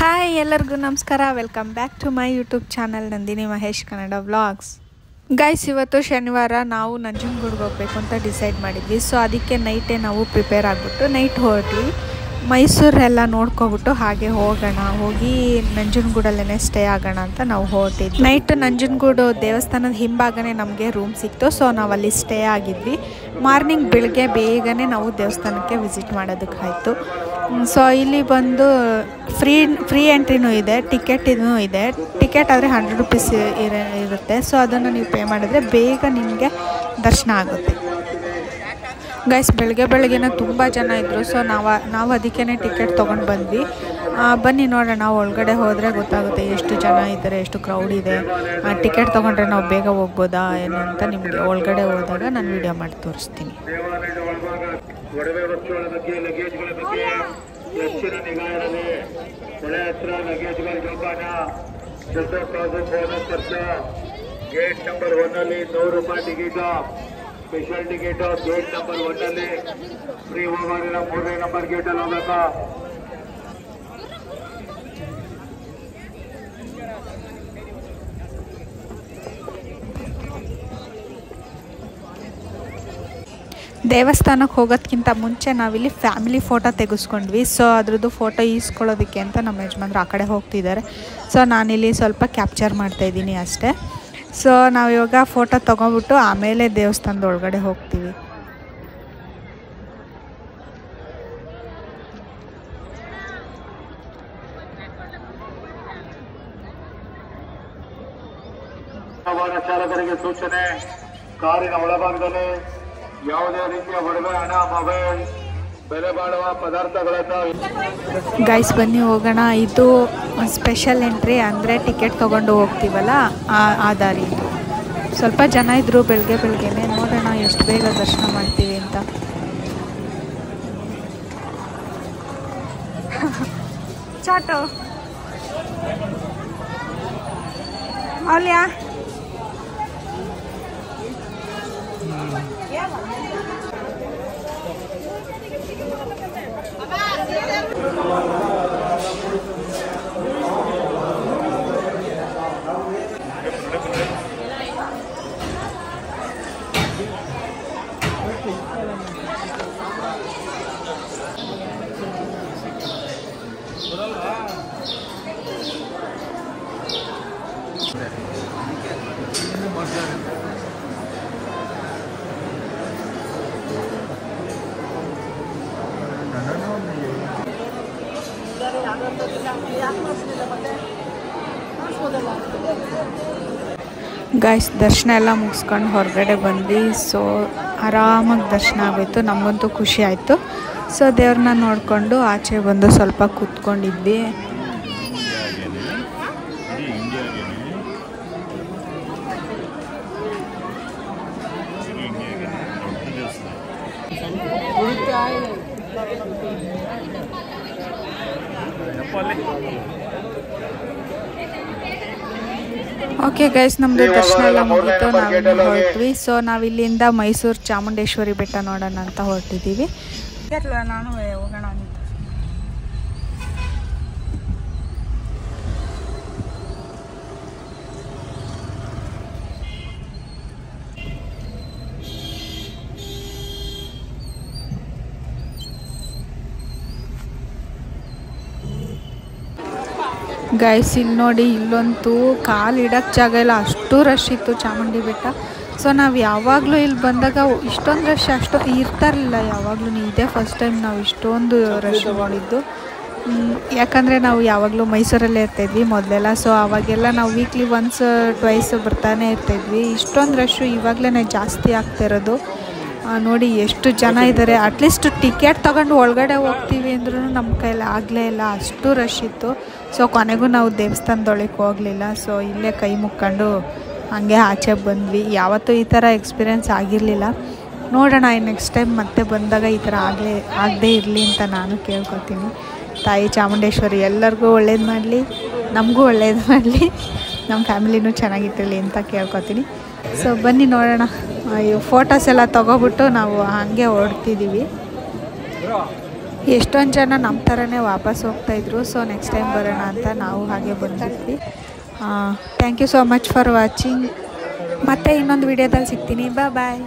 Hi ಎಲ್ಲರಿಗೂ ನಮಸ್ಕಾರ. Welcome back to my YouTube channel Nandini Mahesh Kannada vlogs. Guys, ಇವತ್ತು ಶನಿವಾರ ನಾವು ನಂಜನಗೂಡಿಗೆ ಹೋಗಬೇಕು ಅಂತ ಡಿಸೈಡ್ ಮಾಡಿದ್ವಿ. ಸೊ ಅದಕ್ಕೆ ನೈಟೇ ನಾವು ಪ್ರಿಪೇರ್ ಆಗಿಬಿಟ್ಟು ನೈಟ್ ಹೊರಟ್ವಿ. ಮೈಸೂರೆಲ್ಲ ನೋಡ್ಕೊಬಿಟ್ಟು ಹಾಗೆ ಹೋಗಿ ನಂಜನಗೂಡಲ್ಲೇ ಸ್ಟೇ ಆಗೋಣ ಅಂತ ನಾವು ಹೊರಟಿದ್ವಿ. ನೈಟ್ ನಂಜನಗೂಡು ದೇವಸ್ಥಾನದ ಹಿಂಭಾಗನೇ ನಮಗೆ ರೂಮ್ ಸಿಕ್ತು. ಸೊ ನಾವಲ್ಲಿ ಸ್ಟೇ ಆಗಿದ್ವಿ. ಮಾರ್ನಿಂಗ್ ಬೆಳಗ್ಗೆ ಬೇಗನೆ ನಾವು ದೇವಸ್ಥಾನಕ್ಕೆ ವಿಸಿಟ್ ಮಾಡೋದಕ್ಕಾಯಿತು. ಸೊ ಇಲ್ಲಿ ಬಂದು ಫ್ರೀ ಎಂಟ್ರಿನೂ ಇದೆ, ಟಿಕೆಟ್ ಇದೆ. ಟಿಕೆಟ್ ಆದರೆ 100 ರೂಪೀಸ್ ಇರುತ್ತೆ. ಸೊ ಅದನ್ನು ನೀವು ಪೇ ಮಾಡಿದ್ರೆ ಬೇಗ ನಿಮಗೆ ದರ್ಶನ ಆಗುತ್ತೆ. ಗೈಸ್, ಬೆಳಗ್ಗೆನೇ ತುಂಬ ಜನ ಇದ್ದರು. ಸೊ ನಾವು ಅದಕ್ಕೇ ಟಿಕೆಟ್ ತೊಗೊಂಡು ಬಂದ್ವಿ. ಬನ್ನಿ ನೋಡೋಣ, ಒಳಗಡೆ ಹೋದರೆ ಗೊತ್ತಾಗುತ್ತೆ ಎಷ್ಟು ಜನ ಇದ್ದಾರೆ, ಎಷ್ಟು ಕ್ರೌಡ್ ಇದೆ. ಟಿಕೆಟ್ ತೊಗೊಂಡ್ರೆ ನಾವು ಬೇಗ ಹೋಗ್ಬೋದಾ ಏನು ಅಂತ ನಿಮಗೆ ಒಳಗಡೆ ಹೋದಾಗ ನಾನು ವಿಡಿಯೋ ಮಾಡಿ ತೋರಿಸ್ತೀನಿ. ಒಡವೆ ವಸ್ತುಗಳ ಬಗ್ಗೆ, ಲಗೇಜ್ಗಳ ಬಗ್ಗೆ ಹೆಚ್ಚಿನ ನಿಗಾ ಇರಲಿ. ಒಳ್ಳೆ ಹತ್ರ ಲಗೇಜ್ಗಳ ಜೋಪಾನ, ಬೋನಸ್ ಖರ್ಚು. ಗೇಟ್ ನಂಬರ್ 1 ಅಲ್ಲಿ 100 ರೂಪಾಯಿ ticket, special ticket. Gate number 1 ಅಲ್ಲಿ ಫ್ರೀ ಹೋಗೋರಿಲ್ಲ, 3ನೇ ನಂಬರ್ ಗೇಟ್ ಅಲ್ಲಿ ಹೋಗ್ಬೇಕಾ. ದೇವಸ್ಥಾನಕ್ಕೆ ಹೋಗೋದಕ್ಕಿಂತ ಮುಂಚೆ ನಾವಿಲ್ಲಿ ಫ್ಯಾಮಿಲಿ ಫೋಟೋ ತೆಗೆಸ್ಕೊಂಡ್ವಿ. ಸೊ ಅದ್ರದ್ದು ಫೋಟೋ ಈಸ್ಕೊಳ್ಳೋದಕ್ಕೆ ಅಂತ ನಮ್ಮ ಯಜಮಾನ್ರು ಆ ಕಡೆ ಹೋಗ್ತಿದ್ದಾರೆ. ಸೊ ನಾನಿಲ್ಲಿ ಸ್ವಲ್ಪ ಕ್ಯಾಪ್ಚರ್ ಮಾಡ್ತಾಯಿದ್ದೀನಿ ಅಷ್ಟೇ. ಸೊ ನಾವು ಇವಾಗ ಫೋಟೋ ತೊಗೊಂಬಿಟ್ಟು ಆಮೇಲೆ ದೇವಸ್ಥಾನದ ಒಳಗಡೆ ಹೋಗ್ತೀವಿ. ವಾಹನ ಚಾಲಕರಿಗೆ ಸೂಚನೆ: ಕಾರಿನ ಒಳಭಾಗದಲ್ಲಿ ಯಾವುದೇ ರೀತಿಯ ಒಡವೆ, ಹಣ, ಮೊಬೈಲ್, ಬೆಲೆ ಬಾಳುವ ಪದಾರ್ಥಗಳನ್ನು. ಗೈಸ್, ಬನ್ನಿ ಹೋಗೋಣ. ಇದು ಸ್ಪೆಷಲ್ ಎಂಟ್ರಿ, ಅಂದರೆ ಟಿಕೆಟ್ ತೊಗೊಂಡು ಹೋಗ್ತೀವಲ್ಲ ಆ ದಾರಿ ಇದು. ಸ್ವಲ್ಪ ಜನ ಇದ್ದರು ಬೆಳಗ್ಗೆನೇ. ನೋಡೋಣ ಎಷ್ಟು ಬೇಗ ದರ್ಶನ ಮಾಡ್ತೀವಿ ಅಂತ. ಚಾಟೋ ಅಲ್ಯಾ ಗೈಸ್, ದರ್ಶನ ಎಲ್ಲ ಮುಗಿಸ್ಕೊಂಡು ಹೊರಗಡೆ ಬಂದ್ವಿ. ಸೊ ಆರಾಮಾಗಿ ದರ್ಶನ ಆಗೋಯ್ತು. ನಮಗಂತೂ ಖುಷಿ ಆಯಿತು. ಸೊ ದೇವ್ರನ್ನ ನೋಡಿಕೊಂಡು ಆಚೆ ಬಂದು ಸ್ವಲ್ಪ ಕೂತ್ಕೊಂಡಿದ್ವಿ. ಓಕೆ ಗೈಸ್, ನಮ್ಮದು ದರ್ಶನ ಎಲ್ಲ ಮುಗೀತು. ನಾವಿನ್ನು ಹೊರಟ್ವಿ. ಸೊ ನಾವಿಲ್ಲಿಂದ ಮೈಸೂರು ಚಾಮುಂಡೇಶ್ವರಿ ಬೆಟ್ಟ ನೋಡೋಣ ಅಂತ ಹೊರಟಿದ್ದೀವಿ. ನಾನು ಹೋಗೋಣ ಅಂತ. ಗೈಸ್, ಇಲ್ಲಿ ನೋಡಿ, ಇಲ್ಲಂತೂ ಕಾಲು ಇಡೋಕ್ಕೆ ಜಾಗ ಇಲ್ಲ, ಅಷ್ಟು ರಶ್ ಇತ್ತು ಚಾಮುಂಡಿ ಬೆಟ್ಟ. ಸೊ ನಾವು ಯಾವಾಗಲೂ ಇಲ್ಲಿ ಬಂದಾಗ ಇಷ್ಟೊಂದು ರಶ್ ಇರ್ತಾರಿಲ್ಲ ಯಾವಾಗಲೂ. ಇದೇ ಫಸ್ಟ್ ಟೈಮ್ ನಾವು ಇಷ್ಟೊಂದು ರಶ್ ನೋಡಿದ್ದು. ಯಾಕಂದರೆ ನಾವು ಯಾವಾಗಲೂ ಮೈಸೂರಲ್ಲೇ ಇರ್ತಾಯಿದ್ವಿ ಮೊದಲೆಲ್ಲ. ಸೊ ಆವಾಗೆಲ್ಲ ನಾವು ವೀಕ್ಲಿ ಒನ್ಸ್ ಟ್ವೈಸ್ ಬರ್ತಾನೆ ಇರ್ತಾಯಿದ್ವಿ. ಇಷ್ಟೊಂದು ರಶ್ಶು ಇವಾಗಲೇ ಜಾಸ್ತಿ ಆಗ್ತಿರೋದು. ನೋಡಿ ಎಷ್ಟು ಜನ ಇದ್ದಾರೆ. ಅಟ್ಲೀಸ್ಟ್ ಟಿಕೆಟ್ ತೊಗೊಂಡು ಒಳಗಡೆ ಹೋಗ್ತೀವಿ ಅಂದ್ರೂ ನಮ್ಮ ಕೈಯಲ್ಲಿ ಆಗಲೇ ಇಲ್ಲ, ಅಷ್ಟು ರಶ್ ಇತ್ತು. ಸೊ ಕೊನೆಗೂ ನಾವು ದೇವಸ್ಥಾನದೊಳಗೆ ಹೋಗಲಿಲ್ಲ. ಸೊ ಇಲ್ಲೇ ಕೈ ಮುಕ್ಕೊಂಡು ಹಾಗೆ ಆಚೆ ಬಂದ್ವಿ. ಯಾವತ್ತೂ ಈ ಥರ ಎಕ್ಸ್ಪೀರಿಯೆನ್ಸ್ ಆಗಿರಲಿಲ್ಲ. ನೋಡೋಣ ನೆಕ್ಸ್ಟ್ ಟೈಮ್ ಮತ್ತೆ ಬಂದಾಗ ಈ ಥರ ಆಗದೇ ಇರಲಿ ಅಂತ ನಾನು ಕೇಳ್ಕೊತೀನಿ. ತಾಯಿ ಚಾಮುಂಡೇಶ್ವರಿ ಎಲ್ಲರಿಗೂ ಒಳ್ಳೇದು ಮಾಡಲಿ, ನಮಗೂ ಒಳ್ಳೇದು ಮಾಡಲಿ, ನಮ್ಮ ಫ್ಯಾಮಿಲಿನೂ ಚೆನ್ನಾಗಿಟ್ಟಿರಲಿ ಅಂತ ಕೇಳ್ಕೊತೀನಿ. ಸೊ ಬನ್ನಿ ನೋಡೋಣ. ಫೋಟೋಸ್ ಎಲ್ಲ ತೊಗೊಬಿಟ್ಟು ನಾವು ಹಾಗೆ ಹೊರಡ್ತಿದ್ದೀವಿ. ಎಷ್ಟೊಂದು ಜನ ನಮ್ಮ ಥರನೇ ವಾಪಸ್ ಹೋಗ್ತಾಯಿದ್ರು. ಸೊ ನೆಕ್ಸ್ಟ್ ಟೈಮ್ ಬರೋಣ ಅಂತ ನಾವು ಹಾಗೆ ಬಂದಿದ್ವಿ. Thank you so much for watching. ಮತ್ತೆ ಇನ್ನೊಂದು ವಿಡಿಯೋದಲ್ಲಿ ಸಿಗ್ತೀನಿ. ಬಾಯ್.